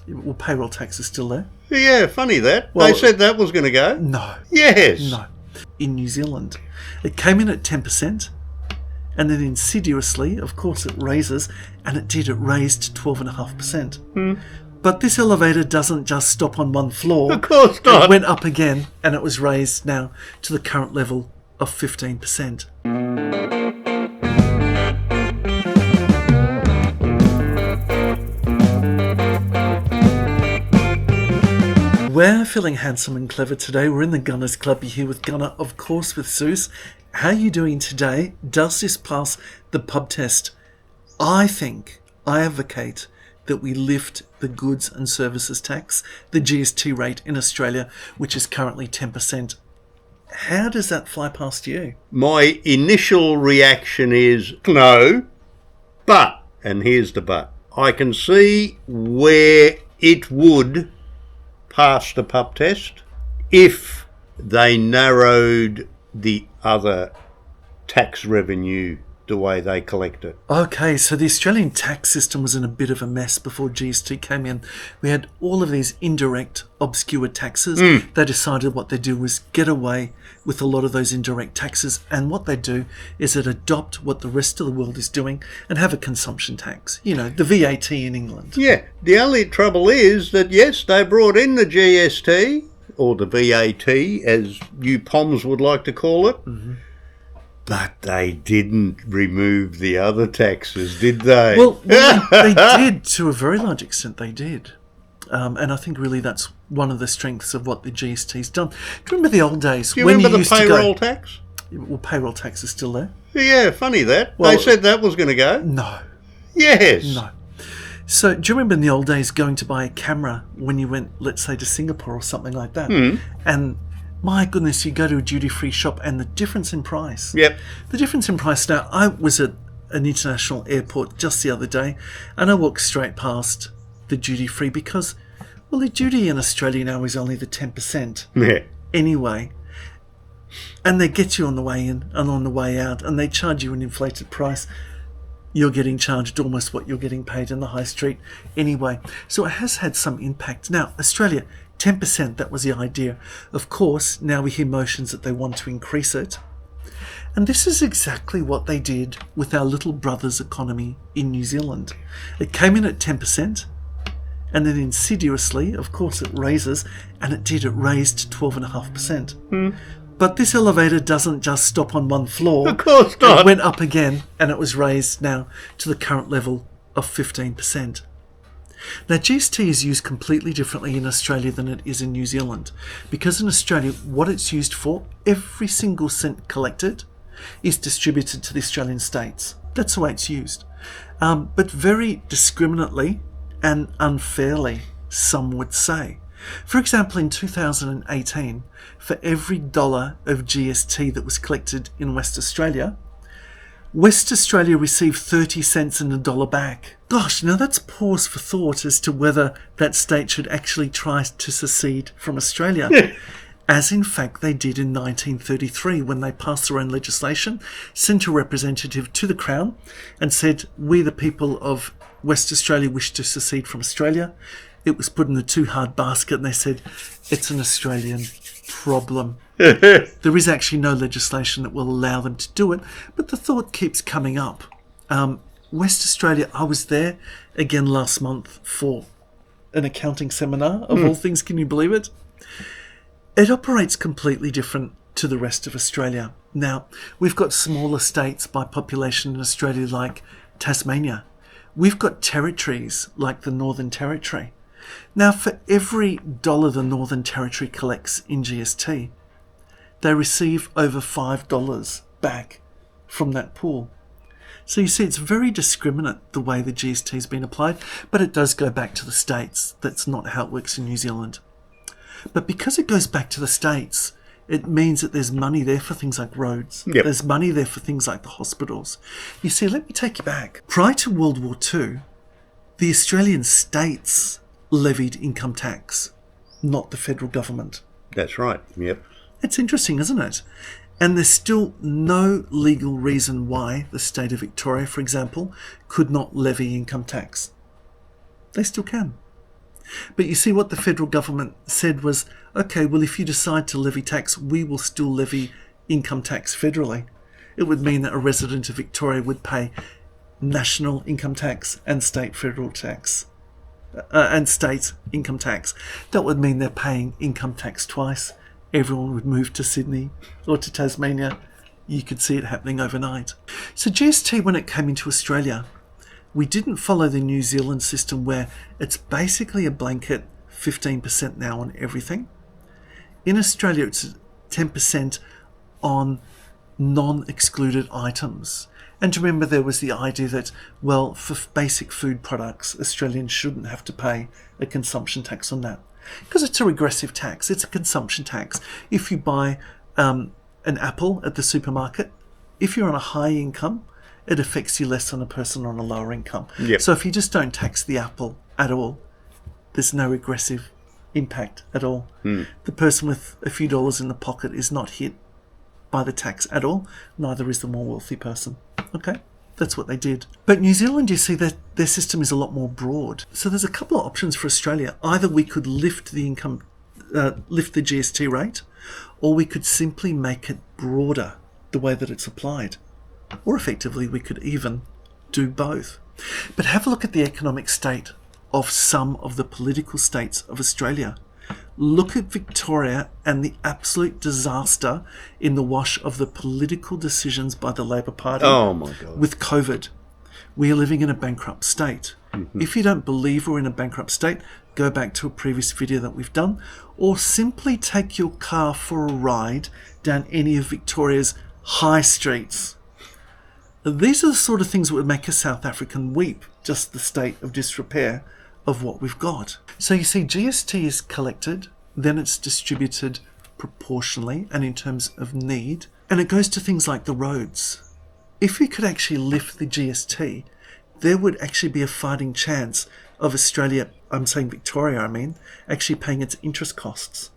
Well, payroll tax is still there. Yeah, funny that. Well, they said that was going to go. No. Yes. No. In New Zealand, it came in at 10%, and then insidiously, of course, it raises, and it did. It raised to 12.5%. But this elevator doesn't just stop on one floor. Of course not. It went up again, and it was raised now to the current level of 15%. We're feeling handsome and clever today. We're in the Gunners Club. You're here with Gunner, of course, with Zeus. How are you doing today? Does this pass the pub test? I advocate that we lift the goods and services tax, the GST rate in Australia, which is currently 10%. How does that fly past you? My initial reaction is no, but, and here's the but, I can see where it would pass the pub test if they narrowed the other tax revenue the way they collect it. Okay, so the Australian tax system was in a bit of a mess before GST came in. We had all of these indirect, obscure taxes. They decided what they do was get away with a lot of those indirect taxes, and what they do is it adopt what the rest of the world is doing and have a consumption tax. You know, the VAT in England. Yeah, the only trouble is that, yes, they brought in the GST, or the VAT, as you Poms would like to call it. But they didn't remove the other taxes, did they? Well, they did, to a very large extent, they did. And I think really that's one of the strengths of what the GST's done. Do you remember the old days? Do you remember the payroll tax? Well, payroll tax is still there. Yeah, funny that. Well, they said that was going to go. No. Yes. No. So do you remember in the old days going to buy a camera when you went, let's say, to Singapore or something like that? And my goodness, you go to a duty-free shop and the difference in price. Yep. The difference in price now, I was at an international airport just the other day and I walked straight past the duty-free because, well, the duty in Australia now is only the 10%. Yeah. Anyway. And they get you on the way in and on the way out and they charge you an inflated price. You're getting charged almost what you're getting paid in the high street anyway. So it has had some impact. Now, Australia, 10%, that was the idea. Of course, now we hear motions that they want to increase it. And this is exactly what they did with our little brother's economy in New Zealand. It came in at 10%, and then insidiously, of course, it raises, and it did. It raised to 12.5%. But this elevator doesn't just stop on one floor. Of course not. It went up again, and it was raised now to the current level of 15%. Now, GST is used completely differently in Australia than it is in New Zealand. Because in Australia, what it's used for, every single cent collected is distributed to the Australian states. That's the way it's used. But very discriminately and unfairly, some would say. For example, in 2018, for every dollar of GST that was collected in West Australia received 30 cents and $1 back. Gosh, now that's pause for thought as to whether that state should actually try to secede from Australia. As in fact they did in 1933 when they passed their own legislation, sent a representative to the Crown and said, we the people of West Australia wish to secede from Australia. It was put in the too hard basket and they said, it's an Australian problem. There is actually no legislation that will allow them to do it, but the thought keeps coming up. West Australia, I was there again last month for an accounting seminar, of all things, can you believe it? It operates completely different to the rest of Australia. Now, we've got smaller states by population in Australia like Tasmania. We've got territories like the Northern Territory. Now, for every dollar the Northern Territory collects in GST, they receive over $5 back from that pool. So you see, it's very discriminate the way the GST has been applied, but it does go back to the states. That's not how it works in New Zealand. But because it goes back to the states, it means that there's money there for things like roads. Yep. There's money there for things like the hospitals. You see, let me take you back. Prior to World War II, the Australian states levied income tax, not the federal government. That's right, yep. It's interesting, isn't it? And there's still no legal reason why the state of Victoria, for example, could not levy income tax. They still can. But you see, what the federal government said was, okay, well, if you decide to levy tax, we will still levy income tax federally. It would mean that a resident of Victoria would pay national income tax and state federal tax. And state income tax. That would mean they're paying income tax twice. Everyone would move to Sydney or to Tasmania. You could see it happening overnight. So GST, when it came into Australia, we didn't follow the New Zealand system where it's basically a blanket 15% now on everything. In Australia, it's 10% on non-excluded items. And remember, there was the idea that, well, for basic food products, Australians shouldn't have to pay a consumption tax on that. Because it's a regressive tax. It's a consumption tax. If you buy an apple at the supermarket, if you're on a high income, it affects you less than a person on a lower income. Yep. So if you just don't tax the apple at all, there's no regressive impact at all. The person with a few dollars in the pocket is not hit by the tax at all. Neither is the more wealthy person. Okay, that's what they did. But New Zealand, you see, that their system is a lot more broad. So there's a couple of options for Australia. Either we could lift the GST rate, or we could simply make it broader the way that it's applied. Or effectively, we could even do both. But have a look at the economic state of some of the political states of Australia. Look at Victoria and the absolute disaster in the wash of the political decisions by the Labor Party. Oh my God. With COVID. We are living in a bankrupt state. If you don't believe we're in a bankrupt state, go back to a previous video that we've done, or simply take your car for a ride down any of Victoria's high streets. These are the sort of things that would make a South African weep, just the state of disrepair of what we've got. So you see, GST is collected, then it's distributed proportionally and in terms of need, and it goes to things like the roads. If we could actually lift the GST, there would actually be a fighting chance of Australia, I'm saying Victoria, actually paying its interest costs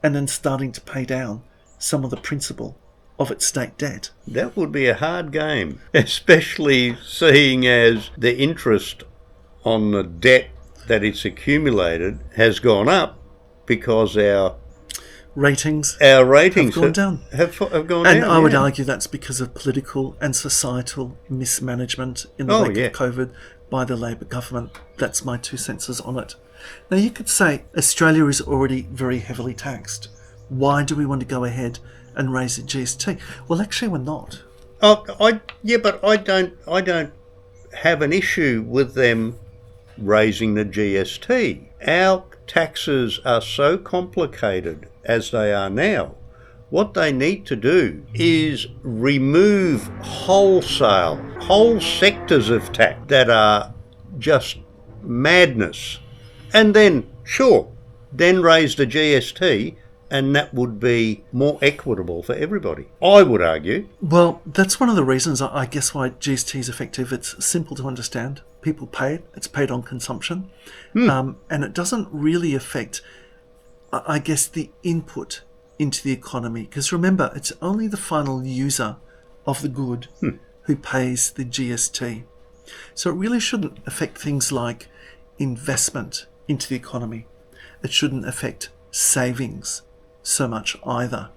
and then starting to pay down some of the principal of its state debt. That would be a hard game, especially seeing as the interest on the debt that it's accumulated has gone up because our ratings have gone down. Have gone And down. I would argue that's because of political and societal mismanagement in the wake of COVID by the Labor government. That's my 2 cents on it. Now, you could say Australia is already very heavily taxed. Why do we want to go ahead and raise the GST? Well, actually, we're not. But I don't have an issue with them raising the GST. Our taxes are so complicated as they are now. What they need to do is remove whole sectors of tax that are just madness. And then, then raise the GST, and that would be more equitable for everybody, I would argue. Well, that's one of the reasons, I guess, why GST is effective. It's simple to understand. People pay it. It's paid on consumption. And it doesn't really affect, I guess, the input into the economy. Because remember, it's only the final user of the good who pays the GST. So it really shouldn't affect things like investment into the economy. It shouldn't affect savings so much either.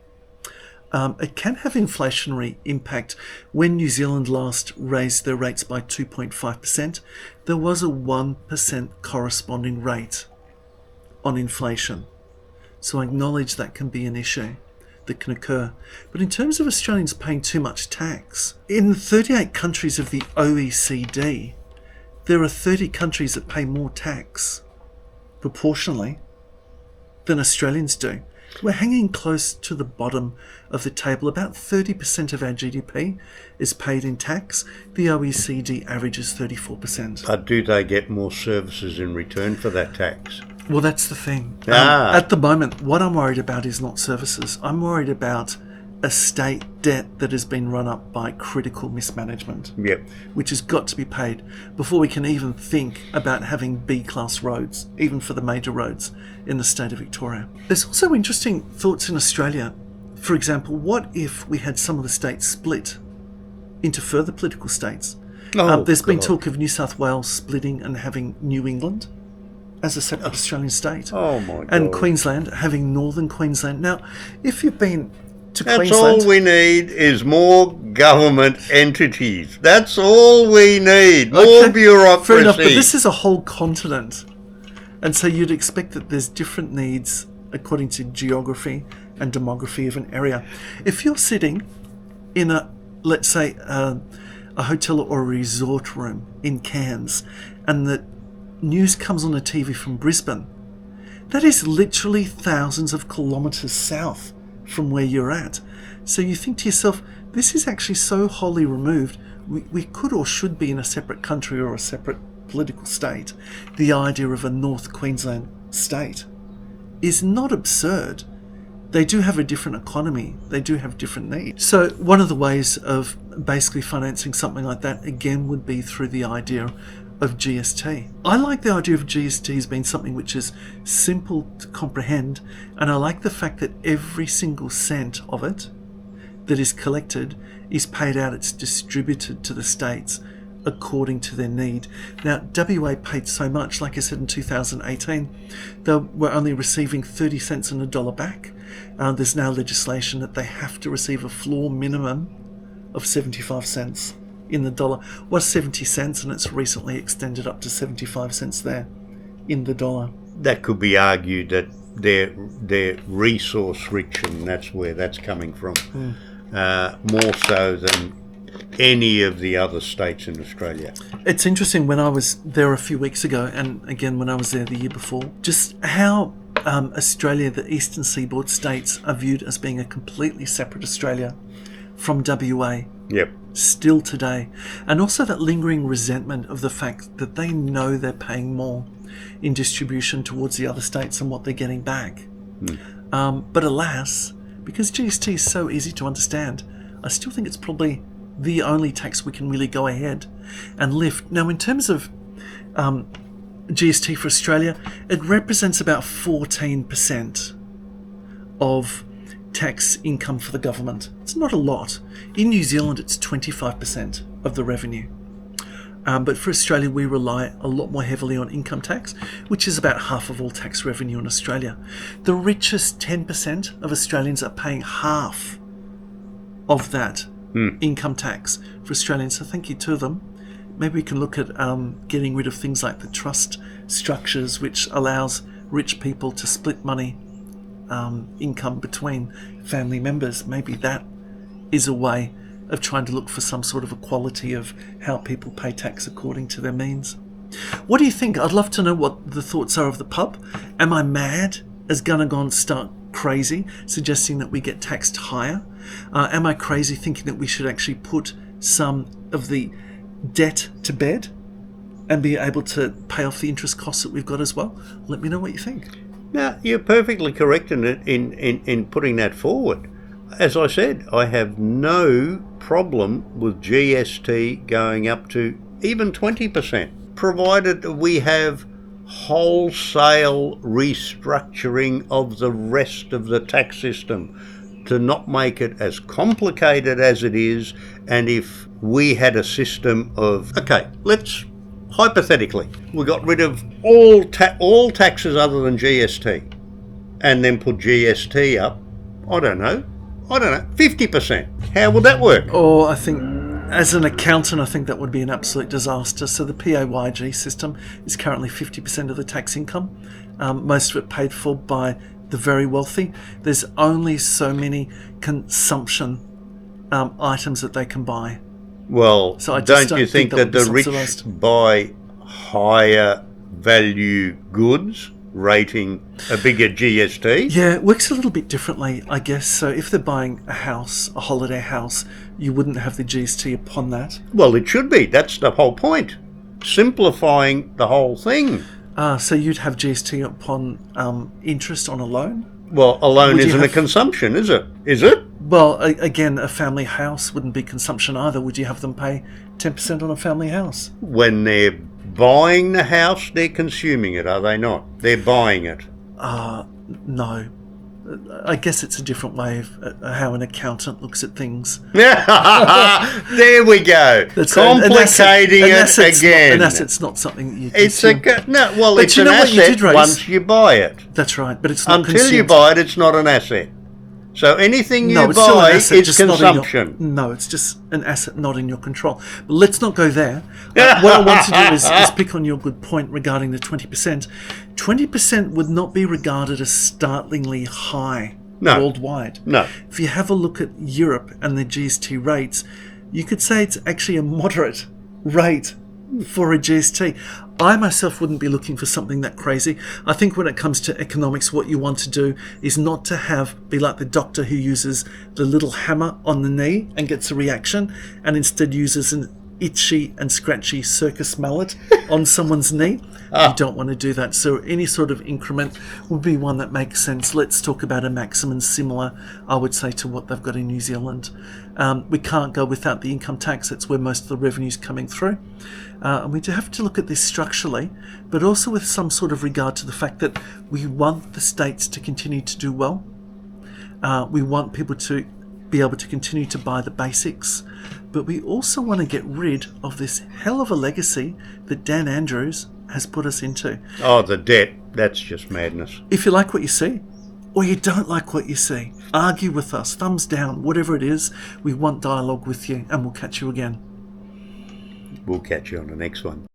It can have inflationary impact. When New Zealand last raised their rates by 2.5%, there was a 1% corresponding rate on inflation. So I acknowledge that can be an issue that can occur. But in terms of Australians paying too much tax, in the 38 countries of the OECD, there are 30 countries that pay more tax proportionally than Australians do. We're hanging close to the bottom of the table. About 30% of our GDP is paid in tax. The OECD average is 34%. But do they get more services in return for that tax? Well, that's the thing. At the moment, what I'm worried about is not services. I'm worried about a state debt that has been run up by critical mismanagement, which has got to be paid before we can even think about having B-class roads, even for the major roads in the state of Victoria. There's also interesting thoughts in Australia. For example, what if we had some of the states split into further political states? There's been talk of New South Wales splitting and having New England. as a separate Australian state. Oh my God. And Queensland having Northern Queensland. Now, if you've been to That's Queensland... all we need is more government entities. That's all we need. More bureaucracy. Fair enough, but this is a whole continent. And so you'd expect that there's different needs according to geography and demography of an area. If you're sitting in a, let's say, a hotel or a resort room in Cairns, and the news comes on the TV from Brisbane, that is literally thousands of kilometres south from where you're at. So you think to yourself, this is actually so wholly removed, we could or should be in a separate country or a separate political state. The idea of a North Queensland state is not absurd. They do have a different economy. They do have different needs. So one of the ways of basically financing something like that, again, would be through the idea of GST. I like the idea of GST as being something which is simple to comprehend, and I like the fact that every single cent of it that is collected is paid out, it's distributed to the states according to their need. Now, WA paid so much, like I said, in 2018, they were only receiving 30 cents on a dollar back. There's now legislation that they have to receive a floor minimum of 75 cents in the dollar. Was 70 cents, and it's recently extended up to 75 cents there in the dollar. That could be argued that they're resource rich, and that's where that's coming from. More so than any of the other states in Australia. It's interesting, when I was there a few weeks ago, and again when I was there the year before, just how Australia, the eastern seaboard states, are viewed as being a completely separate Australia from WA. Yep. Still today. And also that lingering resentment of the fact that they know they're paying more in distribution towards the other states than what they're getting back. But alas, because GST is so easy to understand, I still think it's probably the only tax we can really go ahead and lift. Now, in terms of GST for Australia, it represents about 14% of tax income for the government. It's not a lot. In New Zealand, it's 25% of the revenue. But for Australia, we rely a lot more heavily on income tax, which is about half of all tax revenue in Australia. The richest 10% of Australians are paying half of that income tax for Australians. So thank you to them. Maybe we can look at getting rid of things like the trust structures, which allows rich people to split money, income between family members. Maybe that is a way of trying to look for some sort of equality of how people pay tax according to their means. What do you think? I'd love to know what the thoughts are of the pub. Am I mad? Is Gunnagon start crazy, suggesting that we get taxed higher? Am I crazy thinking that we should actually put some of the debt to bed and be able to pay off the interest costs that we've got as well? Let me know what you think. Now, you're perfectly correct in putting that forward. As I said, I have no problem with GST going up to even 20%, provided we have wholesale restructuring of the rest of the tax system to not make it as complicated as it is. And if we had a system of, okay, let's hypothetically, we got rid of all taxes other than GST, and then put GST up, I don't know, 50%. How would that work? Or I think, as an accountant, I think that would be an absolute disaster. So the PAYG system is currently 50% of the tax income, most of it paid for by the very wealthy. There's only so many consumption items that they can buy. Well, so don't you think that the rich buy higher value goods, rating a bigger GST? Yeah, it works a little bit differently, I guess. So if they're buying a house, a holiday house, you wouldn't have the GST upon that. Well, it should be. That's the whole point. Simplifying the whole thing. So you'd have GST upon interest on a loan? Well, a loan isn't a consumption, is it? Is it? Well, again, a family house wouldn't be consumption either. Would you have them pay 10% on a family house? When they're buying the house, they're consuming it, are they not? They're buying it. No. I guess it's a different way of how an accountant looks at things. There we go. That's Complicating an it asset's again. An asset's not something that you It's consume. But it's you an know what you asset did raise? once you buy it. That's right, but it's not Until consumed. you buy it, it's not an asset. So anything you it's still an buy asset, is just not in consumption. no, it's just an asset not in your control. But let's not go there. What I want to do is pick on your good point regarding the 20%. 20% would not be regarded as startlingly high worldwide. No. If you have a look at Europe and the GST rates, you could say it's actually a moderate rate for a GST. I myself wouldn't be looking for something that crazy. I think when it comes to economics, what you want to do is not to be like the doctor who uses the little hammer on the knee and gets a reaction, and instead uses an itchy and scratchy circus mallet on someone's knee. You don't want to do that. So any sort of increment would be one that makes sense. Let's talk about a maximum similar, I would say, to what they've got in New Zealand. We can't go without the income tax. That's where most of the revenue's coming through. And we do have to look at this structurally, but also with some sort of regard to the fact that we want the states to continue to do well. We want people to be able to continue to buy the basics, but we also want to get rid of this hell of a legacy that Dan Andrews has put us into. Oh, the debt. That's just madness. If you like what you see, or you don't like what you see, argue with us, thumbs down, whatever it is. We want dialogue with you, and we'll catch you again. We'll catch you on the next one.